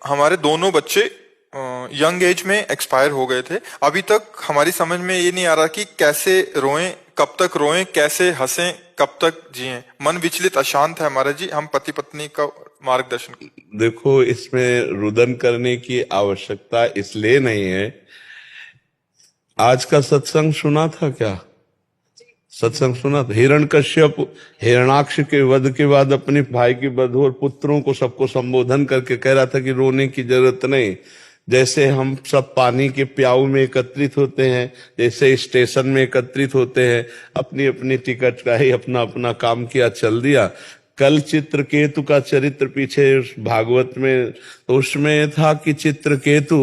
हमारे दोनों बच्चे यंग एज में एक्सपायर हो गए थे। अभी तक हमारी समझ में ये नहीं आ रहा कि कैसे रोएं, कब तक रोएं, कैसे हंसें, कब तक जिएं। मन विचलित अशांत है हमारा जी। हम पति पत्नी का मार्गदर्शन। देखो, इसमें रुदन करने की आवश्यकता इसलिए नहीं है। आज का सत्संग सुना था क्या? सत्संग सुना था। हिरण्यकश्यप हिरणाक्ष के वध के बाद अपने भाई की बधू और पुत्रों को सबको संबोधन करके कह रहा था कि रोने की जरूरत नहीं। जैसे हम सब पानी के प्याऊ में एकत्रित होते हैं, जैसे स्टेशन में एकत्रित होते हैं, अपनी अपनी टिकट का ही अपना अपना काम किया, चल दिया। कल चित्रकेतु का चरित्र पीछे भागवत में, तो उसमें था कि चित्रकेतु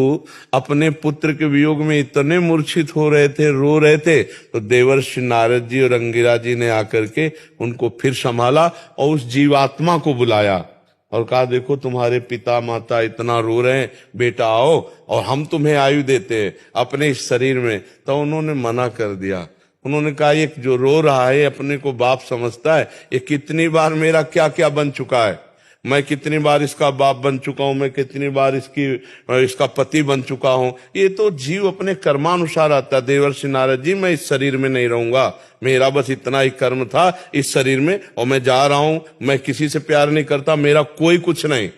अपने पुत्र के वियोग में इतने मूर्छित हो रहे थे, रो रहे थे, तो देवर्षि नारद जी और अंगिरा जी ने आकर के उनको फिर संभाला और उस जीवात्मा को बुलाया और कहा, देखो तुम्हारे पिता माता इतना रो रहे हैं, बेटा आओ और हम तुम्हें आयु देते हैं अपने इस शरीर में। तो उन्होंने मना कर दिया। उन्होंने कहा, ये जो रो रहा है अपने को बाप समझता है, ये कितनी बार मेरा क्या क्या बन चुका है, मैं कितनी बार इसका बाप बन चुका हूं, मैं कितनी बार इसका पति बन चुका हूं। ये तो जीव अपने कर्मानुसार आता है। देवर्षि नारद जी, मैं इस शरीर में नहीं रहूंगा, मेरा बस इतना ही कर्म था इस शरीर में और मैं जा रहा हूं, मैं किसी से प्यार नहीं करता, मेरा कोई कुछ नहीं।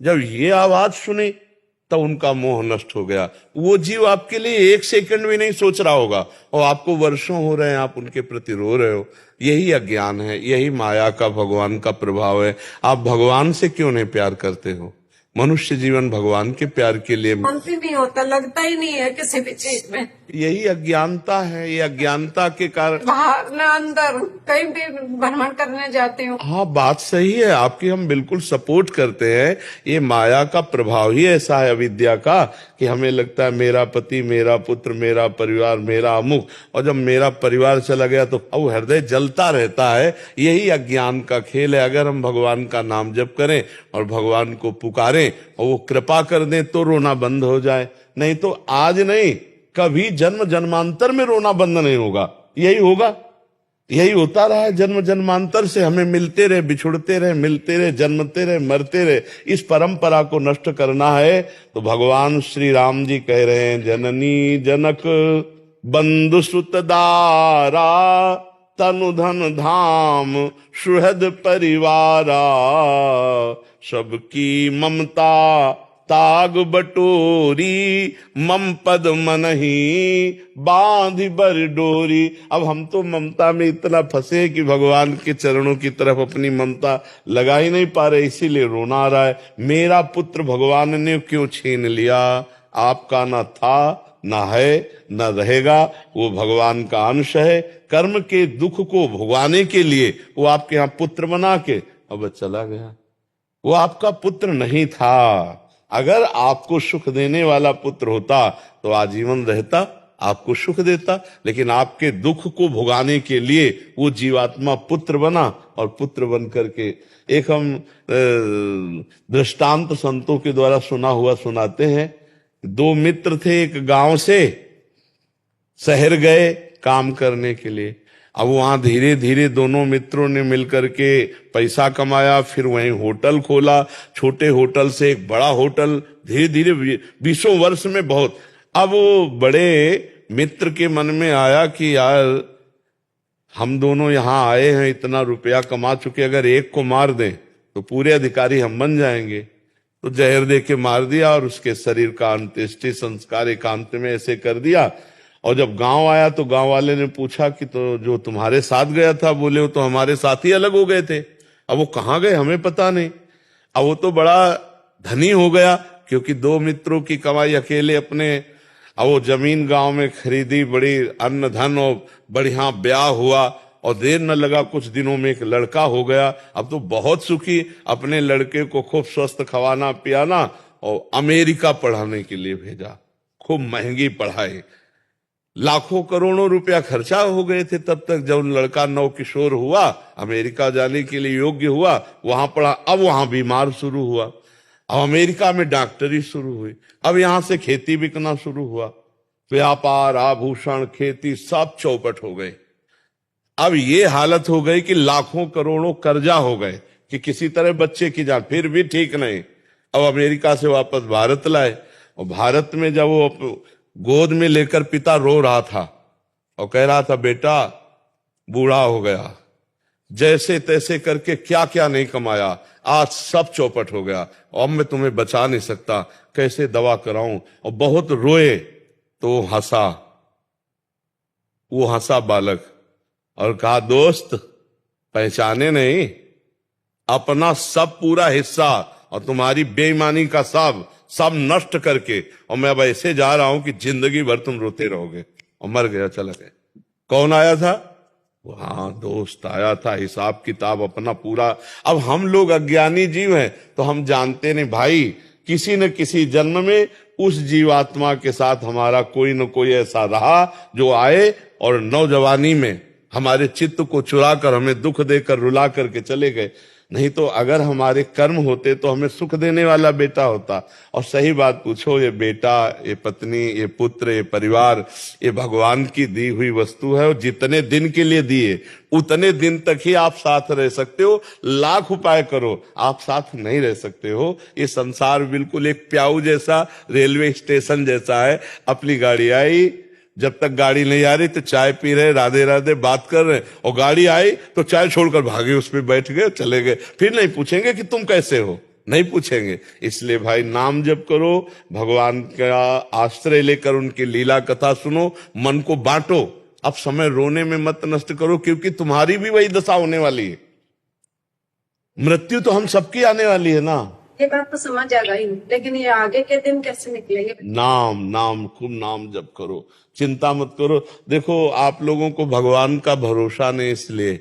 जब ये आवाज सुनी तो उनका मोह नष्ट हो गया। वो जीव आपके लिए एक सेकंड भी नहीं सोच रहा होगा और आपको वर्षों हो रहे हैं आप उनके प्रति रो रहे हो। यही अज्ञान है, यही माया का भगवान का प्रभाव है। आप भगवान से क्यों नहीं प्यार करते हो? मनुष्य जीवन भगवान के प्यार के लिए नहीं होता, लगता ही नहीं है किसी भी चीज में। यही अज्ञानता है। ये अज्ञानता के कारण बाहर न अंदर कहीं भी भ्रमण करने जाती हूँ। हाँ, बात सही है आपकी, हम बिल्कुल सपोर्ट करते हैं। ये माया का प्रभाव ही ऐसा है, अविद्या का, कि हमें लगता है मेरा पति, मेरा पुत्र, मेरा परिवार, मेरा अमुक, और जब मेरा परिवार चला गया तो अब हृदय जलता रहता है। यही अज्ञान का खेल है। अगर हम भगवान का नाम जप करें और भगवान को पुकारें और वो कृपा कर दें तो रोना बंद हो जाए। नहीं तो आज नहीं, कभी जन्म जन्मांतर में रोना बंद नहीं होगा। यही होगा, यही होता रहा है जन्म जन्मांतर से। हमें मिलते रहे, बिछुड़ते रहे, मिलते रहे, जन्मते रहे, मरते रहे। इस परंपरा को नष्ट करना है तो भगवान श्री राम जी कह रहे हैं, जननी जनक बंधु सुत दारा, तनु धन धाम सुहृद परिवारा, सबकी ममता ताग बटोरी, मम पद मनहि बांधि बर डोरी। अब हम तो ममता में इतना फंसे कि भगवान के चरणों की तरफ अपनी ममता लगा ही नहीं पा रहे, इसीलिए रोना आ रहा है। मेरा पुत्र भगवान ने क्यों छीन लिया? आपका ना था, ना है, ना रहेगा। वो भगवान का अंश है। कर्म के दुख को भुगवाने के लिए वो आपके यहाँ पुत्र बना के अब चला गया। वो आपका पुत्र नहीं था। अगर आपको सुख देने वाला पुत्र होता तो आजीवन रहता, आपको सुख देता। लेकिन आपके दुख को भुगाने के लिए वो जीवात्मा पुत्र बना और पुत्र बन करके एक हम दृष्टांत संतों के द्वारा सुना हुआ सुनाते हैं। दो मित्र थे, एक गांव से शहर गए काम करने के लिए। अब वहां धीरे धीरे दोनों मित्रों ने मिलकर के पैसा कमाया, फिर वहीं होटल खोला। छोटे होटल से एक बड़ा होटल, धीरे धीरे 20 वर्ष में बहुत। अब वो बड़े मित्र के मन में आया कि यार हम दोनों यहाँ आए हैं, इतना रुपया कमा चुके, अगर एक को मार दें तो पूरे अधिकारी हम बन जाएंगे। तो जहर दे के मार दिया और उसके शरीर का अंत्येष्टि संस्कार एकांत में ऐसे कर दिया। और जब गांव आया तो गांव वाले ने पूछा कि तो जो तुम्हारे साथ गया था, बोले वो तो हमारे साथ ही अलग हो गए थे। अब वो कहाँ गए हमें पता नहीं। अब वो तो बड़ा धनी हो गया क्योंकि दो मित्रों की कमाई अकेले अपने। अब वो जमीन गांव में खरीदी, बड़ी अन्न धन और बढ़िया ब्याह हुआ और देर न लगा कुछ दिनों में एक लड़का हो गया। अब तो बहुत सुखी, अपने लड़के को खूब स्वस्थ खवाना पियाना और अमेरिका पढ़ाने के लिए भेजा। खूब महंगी पढ़ाई, लाखों करोड़ों रुपया खर्चा हो गए थे तब तक। जब लड़का नव किशोर हुआ, अमेरिका जाने के लिए योग्य हुआ, वहां पढ़ा। अब वहां बीमार शुरू हुआ। अब अमेरिका में डॉक्टरी शुरू हुई। अब यहां से खेती बिकना शुरू हुआ। व्यापार, आभूषण, खेती सब चौपट हो गए। अब ये हालत हो गई कि लाखों करोड़ों कर्जा हो गए कि किसी तरह बच्चे की जान, फिर भी ठीक नहीं। अब अमेरिका से वापस भारत लाए, और भारत में जब वो गोद में लेकर पिता रो रहा था और कह रहा था बेटा बूढ़ा हो गया, जैसे तैसे करके क्या क्या नहीं कमाया, आज सब चौपट हो गया, अब मैं तुम्हें बचा नहीं सकता, कैसे दवा कराऊं। और बहुत रोए तो वो हंसा बालक और कहा दोस्त पहचाने नहीं, अपना सब पूरा हिस्सा और तुम्हारी बेईमानी का सब नष्ट करके, और मैं अब ऐसे जा रहा हूं कि जिंदगी भर तुम रोते रहोगे। और मर गया, चला गया। कौन आया था? हाँ, दोस्त आया था, हिसाब किताब अपना पूरा। अब हम लोग अज्ञानी जीव हैं तो हम जानते नहीं भाई, किसी न किसी जन्म में उस जीवात्मा के साथ हमारा कोई न कोई ऐसा रहा जो आए और नौजवानी में हमारे चित्त को चुरा कर हमें दुख देकर रुला करके चले गए। नहीं तो अगर हमारे कर्म होते तो हमें सुख देने वाला बेटा होता। और सही बात पूछो, ये बेटा, ये पत्नी, ये पुत्र, ये परिवार, ये भगवान की दी हुई वस्तु है, और जितने दिन के लिए दिए उतने दिन तक ही आप साथ रह सकते हो। लाख उपाय करो, आप साथ नहीं रह सकते हो। ये संसार बिल्कुल एक प्याऊ जैसा, रेलवे स्टेशन जैसा है। अपनी गाड़ी आई, जब तक गाड़ी नहीं आ रही तो चाय पी रहे, राधे राधे बात कर रहे, और गाड़ी आई तो चाय छोड़कर भागे, उस पर बैठ गए, चले गए। फिर नहीं पूछेंगे कि तुम कैसे हो, नहीं पूछेंगे। इसलिए भाई नाम जप करो, भगवान का आश्रय लेकर उनकी लीला कथा सुनो, मन को बांटो। अब समय रोने में मत नष्ट करो, क्योंकि तुम्हारी भी वही दशा होने वाली है। मृत्यु तो हम सबकी आने वाली है ना। ये बात तो समझ आ गई, लेकिन ये आगे के दिन कैसे निकलेंगे? नाम खूब नाम जप करो, चिंता मत करो। देखो आप लोगों को भगवान का भरोसा नहीं, इसलिए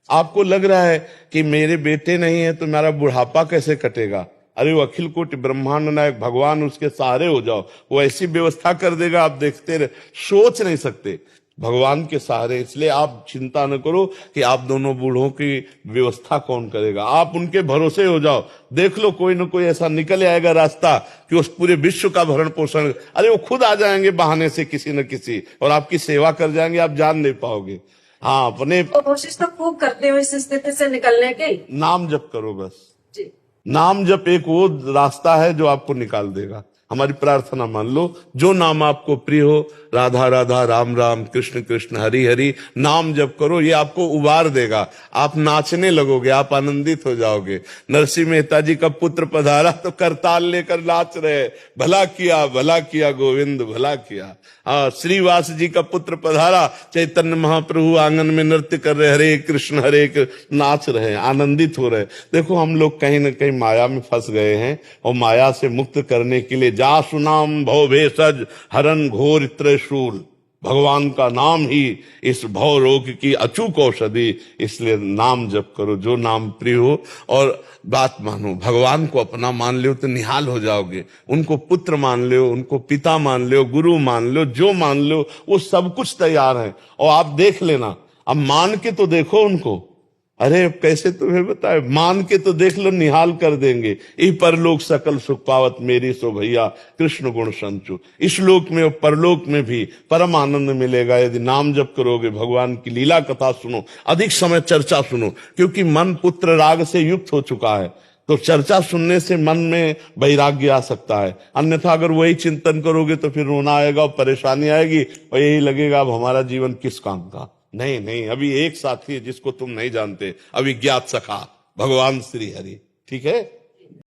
आपको लग रहा है कि मेरे बेटे नहीं है तो मेरा बुढ़ापा कैसे कटेगा। अरे वो अखिल कोटि ब्रह्मांड नायक भगवान, उसके सहारे हो जाओ, वो ऐसी व्यवस्था कर देगा, आप देखते रहे, सोच नहीं सकते भगवान के सहारे। इसलिए आप चिंता न करो कि आप दोनों बूढ़ों की व्यवस्था कौन करेगा, आप उनके भरोसे हो जाओ। देख लो कोई न कोई ऐसा निकल आएगा रास्ता कि उस पूरे विश्व का भरण पोषण, अरे वो खुद आ जाएंगे बहाने से किसी न किसी, और आपकी सेवा कर जाएंगे, आप जान नहीं पाओगे। हाँ, अपने कोशिश तो खूब करते हो इस स्थिति से निकलने की। नाम जप करो बस जी। नाम जप एक वो रास्ता है जो आपको निकाल देगा। हमारी प्रार्थना मान लो, जो नाम आपको प्रिय हो, राधा राधा, राम राम, कृष्ण कृष्ण, हरि हरि, नाम जप करो, ये आपको उबार देगा। आप नाचने लगोगे, आप आनंदित हो जाओगे। नरसिंह मेहता जी का पुत्र पधारा तो करताल लेकर नाच रहे, भला किया गोविंद भला किया। हाँ, श्रीवास जी का पुत्र पधारा, चैतन्य महाप्रभु आंगन में नृत्य कर रहे, हरे कृष्ण नाच रहे, आनंदित हो रहे। देखो हम लोग कहीं न कहीं माया में फंस गए हैं, और माया से मुक्त करने के लिए जा सुनाम भव भेषज हरन घोर त्रिशूल, भगवान का नाम ही इस भव रोग की अचूक औषधि। इसलिए नाम जप करो, जो नाम प्रिय हो, और बात मानो, भगवान को अपना मान लो तो निहाल हो जाओगे। उनको पुत्र मान लो, उनको पिता मान लो, गुरु मान लो, जो मान लो, वो सब कुछ तैयार है। और आप देख लेना, अब मान के तो देखो उनको। अरे अब कैसे तुम्हें बताए, मान के तो देख लो, निहाल कर देंगे। ई परलोक सकल सुख पावत मेरी सो भैया, कृष्ण गुण संचु। इस लोक में और परलोक में भी परम आनंद मिलेगा यदि नाम जप करोगे, भगवान की लीला कथा सुनो, अधिक समय चर्चा सुनो, क्योंकि मन पुत्र राग से युक्त हो चुका है। तो चर्चा सुनने से मन में वैराग्य आ सकता है, अन्यथा अगर वही चिंतन करोगे तो फिर रोना आएगा और परेशानी आएगी, और यही लगेगा अब हमारा जीवन किस काम का। नहीं, अभी एक साथी है जिसको तुम नहीं जानते, अविज्ञात सखा भगवान श्री हरि। ठीक है।